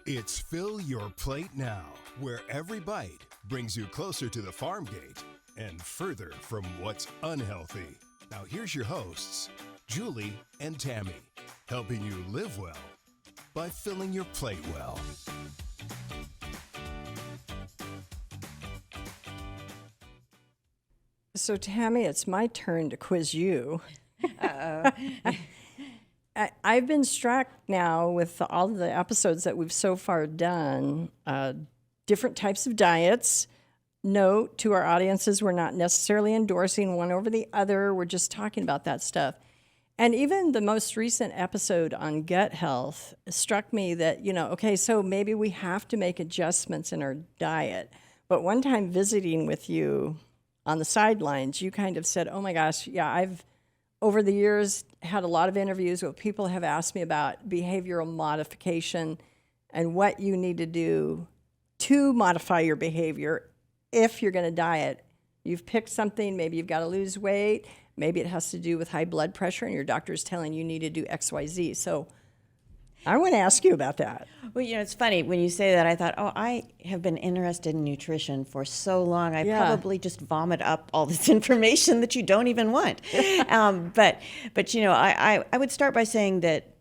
It's Fill Your Plate Now, where every bite brings you closer to the farm gate and further from what's unhealthy. Now here's your hosts, Julie and Tammy, helping you live well by filling your plate well. So, Tammy, it's my turn to quiz you. I've been struck now with all of the episodes that we've so far done, different types of diets. Note to our audiences, we're not necessarily endorsing one over the other. We're just talking about that stuff. And even the most recent episode on gut health struck me that, okay, so maybe we have to make adjustments in our diet. But one time visiting with you on the sidelines, you kind of said, oh my gosh, yeah, I've over the years had a lot of interviews where people have asked me about behavioral modification and what you need to do to modify your behavior if you're going to diet. You've picked something, maybe you've got to lose weight, maybe it has to do with high blood pressure and your doctor's telling you need to do X, Y, Z. So I want to ask you about that. Well, it's funny when you say that. I thought, I have been interested in nutrition for so long. I probably just vomit up all this information that you don't even want. But I would start by saying that,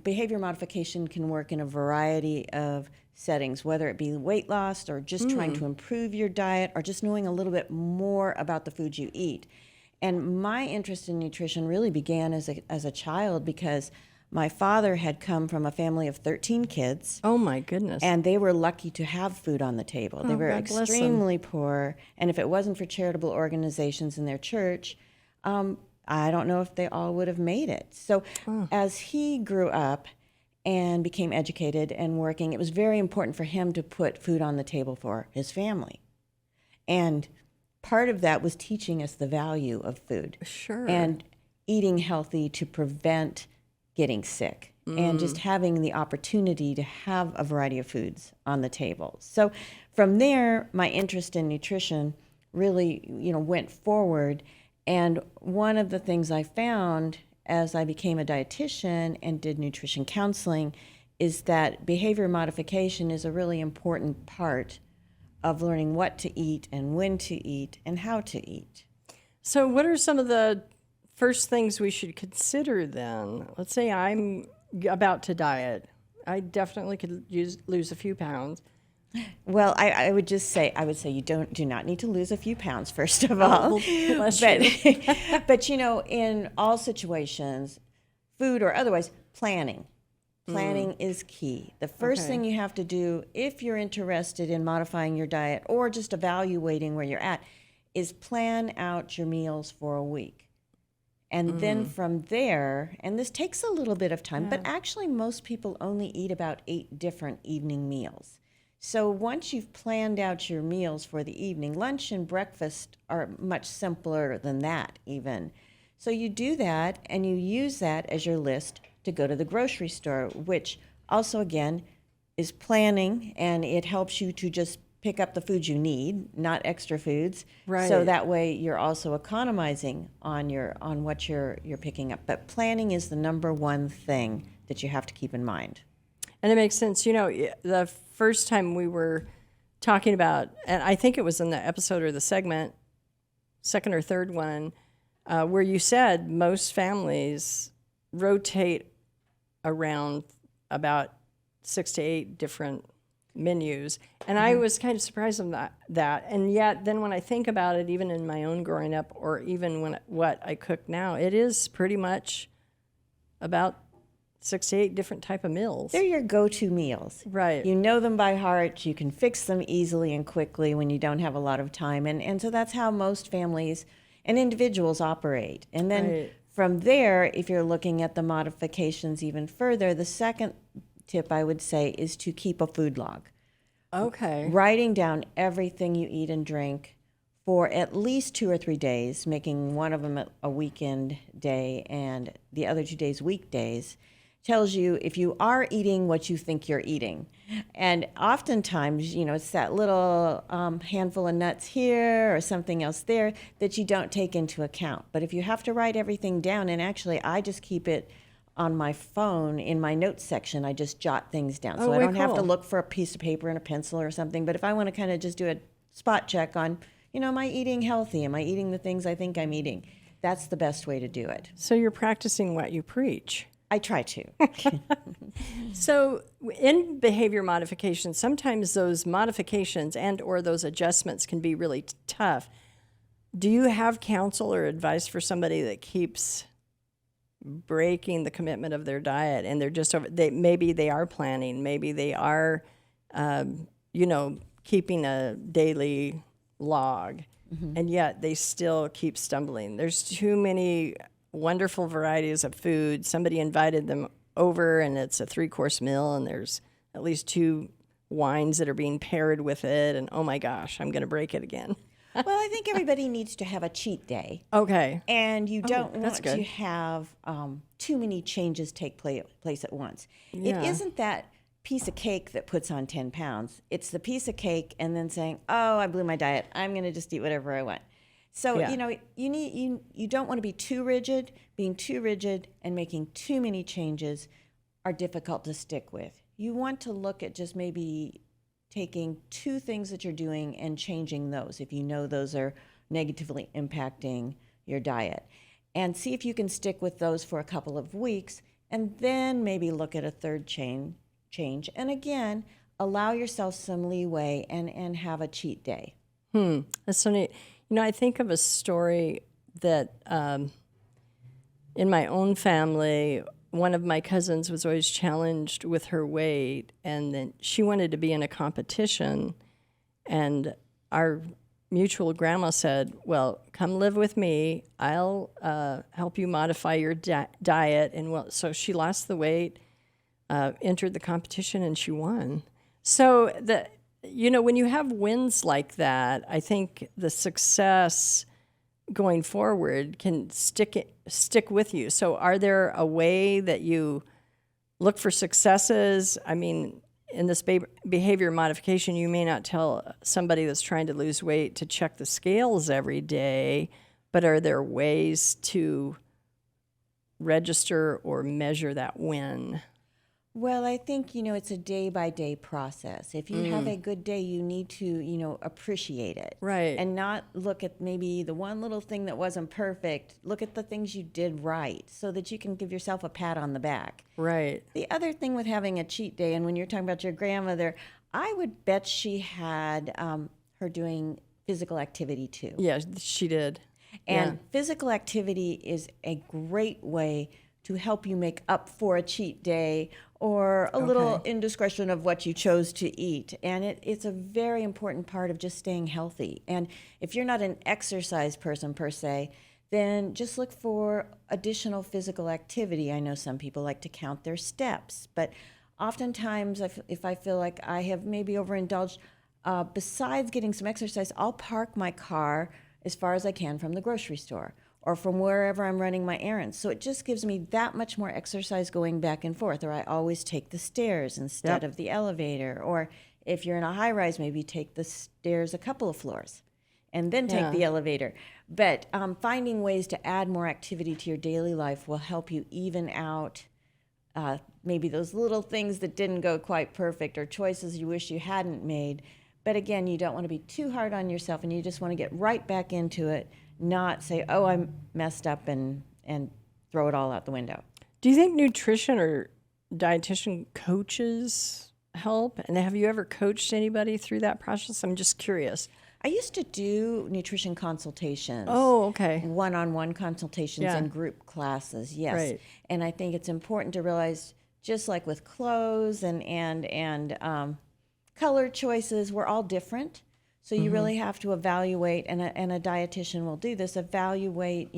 behavior modification can work in a variety of settings, whether it be weight loss or just trying to improve your diet or just knowing a little bit more about the foods you eat. And my interest in nutrition really began as a child because my father had come from a family of 13 kids. Oh, my goodness. And they were lucky to have food on the table. They were extremely poor. And if it wasn't for charitable organizations in their church, I don't know if they all would have made it. So as he grew up and became educated and working, it was very important for him to put food on the table for his family. And part of that was teaching us the value of food. Sure. And eating healthy to prevent getting sick and just having the opportunity to have a variety of foods on the table. So from there, my interest in nutrition really, went forward. And one of the things I found as I became a dietitian and did nutrition counseling is that behavior modification is a really important part of learning what to eat and when to eat and how to eat. So what are some of the first things we should consider then? Let's say I'm about to diet. I definitely could lose a few pounds. Well, I would say you do not need to lose a few pounds, first of all. Bless but you. but in all situations, food or otherwise, planning is key. The first thing you have to do if you're interested in modifying your diet or just evaluating where you're at is plan out your meals for a week. And then from there, and this takes a little bit of time, but actually most people only eat about 8 different evening meals. So once you've planned out your meals for the evening, lunch and breakfast are much simpler than that even. So you do that and you use that as your list to go to the grocery store, which also again is planning, and it helps you to just pick up the foods you need, not extra foods. Right. So that way you're also economizing on what you're picking up. But planning is the number one thing that you have to keep in mind. And it makes sense. The first time we were talking about, and I think it was in the episode or the segment, second or third one, where you said most families rotate around about 6 to 8 different menus. And I was kind of surprised on that. And yet then when I think about it, even in my own growing up or even what I cook now, it is pretty much about 6 to 8 different type of meals. They're your go-to meals. Right. You know them by heart. You can fix them easily and quickly when you don't have a lot of time. And so that's how most families and individuals operate. And then from there, if you're looking at the modifications even further, the second tip I would say is to keep a food log. Okay. Writing down everything you eat and drink for at least 2 or 3 days, making one of them a weekend day and the other 2 days weekdays, tells you if you are eating what you think you're eating. And oftentimes, it's that little handful of nuts here or something else there that you don't take into account. But if you have to write everything down, and actually I just keep it on my phone in my notes section. I just jot things down. So I way don't have to cool. look for a piece of paper and a pencil or something. But if I want to kind of just do a spot check on, am I eating healthy? Am I eating the things I think I'm eating? That's the best way to do it. So you're practicing what you preach. I try to. So in behavior modification, sometimes those modifications and or those adjustments can be really tough. Do you have counsel or advice for somebody that keeps breaking the commitment of their diet and they're just maybe they are planning, maybe they are, keeping a daily log, and yet they still keep stumbling? There's too many wonderful varieties of food. Somebody invited them over and it's a 3-course meal and there's at least 2 wines that are being paired with it, and oh my gosh, I'm going to break it again. Well, I think everybody needs to have a cheat day. Okay. And you don't want that's good. to have too many changes take place at once. Yeah. It isn't that piece of cake that puts on 10 pounds. It's the piece of cake and then saying, oh, I blew my diet. I'm going to just eat whatever I want. So, Yeah. you don't want to be too rigid. Being too rigid and making too many changes are difficult to stick with. You want to look at just maybe taking 2 things that you're doing and changing those if you know those are negatively impacting your diet. And see if you can stick with those for a couple of weeks and then maybe look at a third change. And again, allow yourself some leeway and have a cheat day. That's so neat. I think of a story that in my own family, one of my cousins was always challenged with her weight, and then she wanted to be in a competition, and our mutual grandma said, well, come live with me. I'll help you modify your diet. And so she lost the weight, entered the competition, and she won. So when you have wins like that, I think the success going forward can stick with you. So are there a way that you look for successes? I mean, in this behavior modification, you may not tell somebody that's trying to lose weight to check the scales every day, but are there ways to register or measure that win? Well, I think, it's a day-by-day process. If you have a good day, you need to, appreciate it. Right. And not look at maybe the one little thing that wasn't perfect. Look at the things you did right so that you can give yourself a pat on the back. Right. The other thing with having a cheat day, and when you're talking about your grandmother, I would bet she had her doing physical activity too. Yeah, she did. And physical activity is a great way to help you make up for a cheat day or a little indiscretion of what you chose to eat. And it's a very important part of just staying healthy. And if you're not an exercise person per se, then just look for additional physical activity. I know some people like to count their steps, but oftentimes if I feel like I have maybe overindulged, besides getting some exercise, I'll park my car as far as I can from the grocery store or from wherever I'm running my errands. So it just gives me that much more exercise going back and forth. Or I always take the stairs instead of the elevator. Or if you're in a high rise, maybe take the stairs a couple of floors and then take the elevator. But finding ways to add more activity to your daily life will help you even out maybe those little things that didn't go quite perfect or choices you wish you hadn't made. But again, you don't want to be too hard on yourself, and you just want to get right back into it, not say, oh, I messed up and throw it all out the window. Do you think nutrition or dietitian coaches help? And have you ever coached anybody through that process? I'm just curious. I used to do nutrition consultations. Oh, okay. One-on-one consultations and group classes, yes. Right. And I think it's important to realize, just like with clothes and color choices, we're all different. So you really have to evaluate, and a dietitian will do this, evaluate,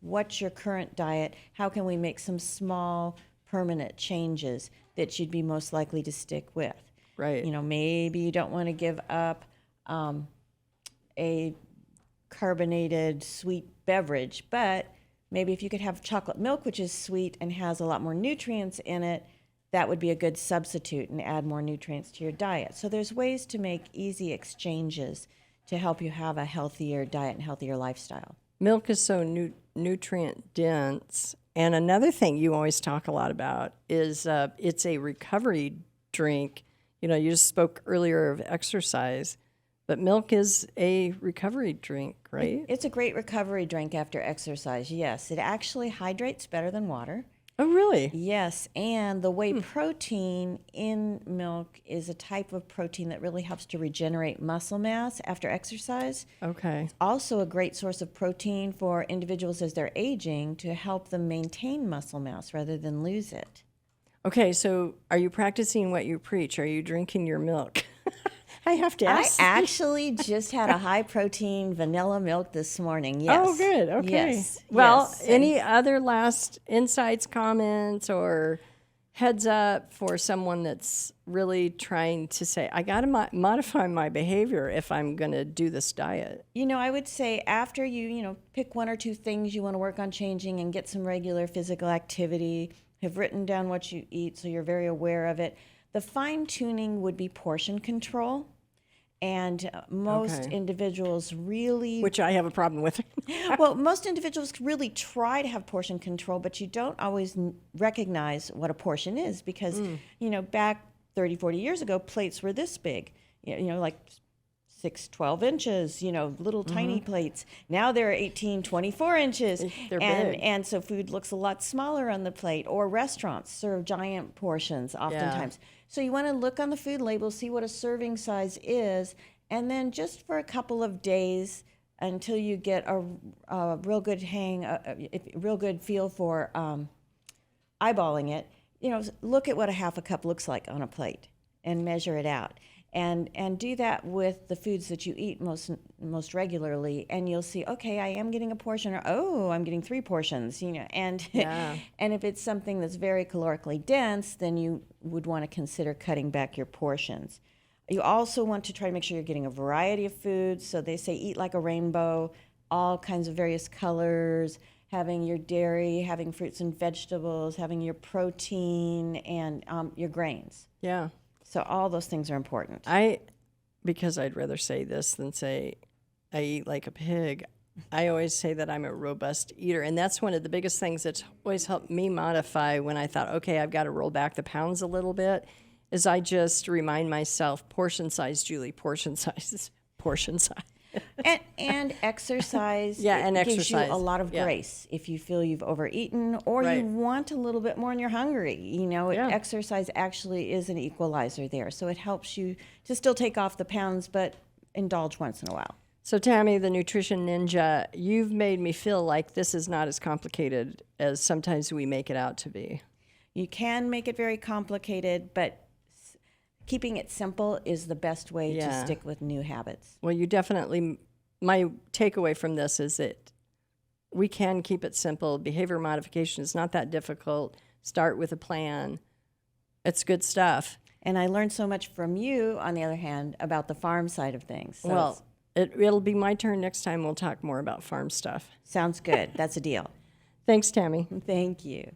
what's your current diet? How can we make some small, permanent changes that you'd be most likely to stick with? Right. Maybe you don't want to give up a carbonated sweet beverage, but maybe if you could have chocolate milk, which is sweet and has a lot more nutrients in it, that would be a good substitute and add more nutrients to your diet. So there's ways to make easy exchanges to help you have a healthier diet and healthier lifestyle. Milk is so nutrient dense, And another thing you always talk a lot about is it's a recovery drink. You know, you just spoke earlier of exercise, but milk is a recovery drink, right? It's a great recovery drink after exercise, yes. It actually hydrates better than water. Oh, really? Yes, and the whey protein in milk is a type of protein that really helps to regenerate muscle mass after exercise. Okay. Also a great source of protein for individuals as they're aging to help them maintain muscle mass rather than lose it. Okay, so are you practicing what you preach? Are you drinking your milk? I have to ask. I actually just had a high protein vanilla milk this morning. Yes. Oh, good. Okay. Yes. Well, yes. any other last insights, comments, or heads up for someone that's really trying to say, I got to modify my behavior if I'm going to do this diet? You know, I would say after you pick one or two things you want to work on changing and get some regular physical activity, have written down what you eat so you're very aware of it. The fine tuning would be portion control. And most individuals really... Which I have a problem with. Well, most individuals really try to have portion control, but you don't always recognize what a portion is because, back 30, 40 years ago, plates were this big, like 6, 12 inches, little tiny plates. Now they're 18, 24 inches. They're big. And so food looks a lot smaller on the plate, or restaurants serve giant portions oftentimes. Yeah. So you want to look on the food label, see what a serving size is, and then just for a couple of days until you get a real good real good feel for eyeballing it, look at what a half a cup looks like on a plate and measure it out. And do that with the foods that you eat most regularly, and you'll see, okay, I am getting a portion, or oh, I'm getting 3 portions, and and if it's something that's very calorically dense, then you would want to consider cutting back your portions. You also want to try to make sure you're getting a variety of foods. So they say eat like a rainbow, all kinds of various colors, having your dairy, having fruits and vegetables, having your protein, and your grains. Yeah. So all those things are important. Because I'd rather say this than say I eat like a pig, I always say that I'm a robust eater. And that's one of the biggest things that's always helped me modify when I thought, okay, I've got to roll back the pounds a little bit, is I just remind myself, portion size, Julie, portion size, portion size. And exercise and gives you exercise. a lot of grace if you feel you've overeaten or you want a little bit more and you're hungry. Exercise actually is an equalizer there. So it helps you to still take off the pounds, but indulge once in a while. So Tammy, the nutrition ninja, you've made me feel like this is not as complicated as sometimes we make it out to be. You can make it very complicated, but keeping it simple is the best way to stick with new habits. Well, you definitely, my takeaway from this is that we can keep it simple. Behavior modification is not that difficult. Start with a plan. It's good stuff. And I learned so much from you, on the other hand, about the farm side of things. So well, it'll be my turn next time. We'll talk more about farm stuff. Sounds good. That's a deal. Thanks, Tammy. Thank you.